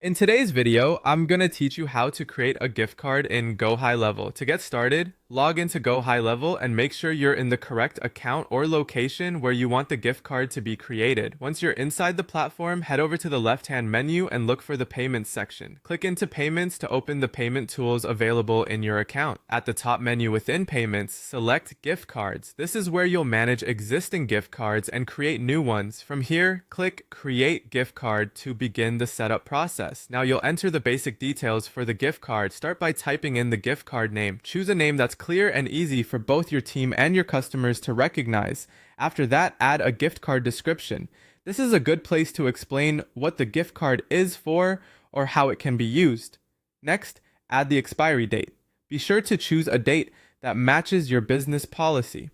In today's video, I'm going to teach you how to create a gift card in Gohighlevel. To get started, log into Gohighlevel and make sure you're in the correct account or location where you want the gift card to be created. Once you're inside the platform, head over to the left-hand menu and look for the Payments section. Click into Payments to open the payment tools available in your account. At the top menu within Payments, select Gift Cards. This is where you'll manage existing gift cards and create new ones. From here, click Create Gift Card to begin the setup process. Now you'll enter the basic details for the gift card. Start by typing in the gift card name. Choose a name that's clear and easy for both your team and your customers to recognize. After that, add a gift card description. This is a good place to explain what the gift card is for or how it can be used. Next, add the expiry date. Be sure to choose a date that matches your business policy.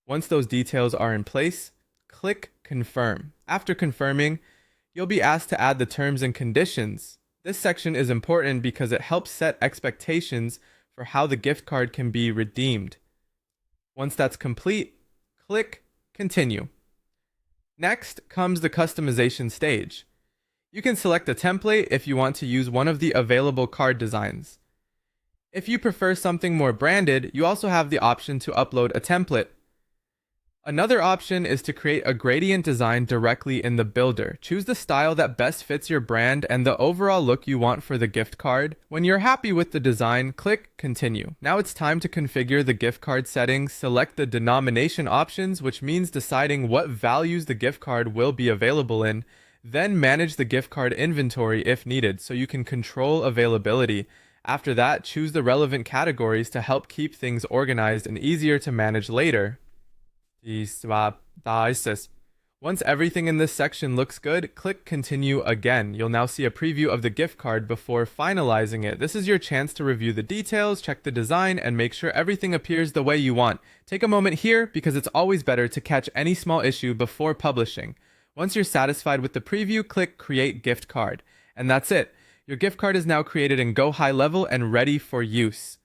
Once those details are in place, click Confirm. After confirming, you'll be asked to add the terms and conditions. This section is important because it helps set expectations for how the gift card can be redeemed. Once that's complete, click Continue. Next comes the customization stage. You can select a template if you want to use one of the available card designs. If you prefer something more branded, you also have the option to upload a template. Another option is to create a gradient design directly in the builder. Choose the style that best fits your brand and the overall look you want for the gift card. When you're happy with the design, click Continue. Now it's time to configure the gift card settings. Select the denomination options, which means deciding what values the gift card will be available in. Then manage the gift card inventory if needed, so you can control availability. After that, choose the relevant categories to help keep things organized and easier to manage later. Once everything in this section looks good, click Continue again. You'll now see a preview of the gift card before finalizing it. This is your chance to review the details, check the design, and make sure everything appears the way you want. Take a moment here because it's always better to catch any small issue before publishing. Once you're satisfied with the preview, click Create Gift Card. And that's it. Your gift card is now created in Gohighlevel and ready for use.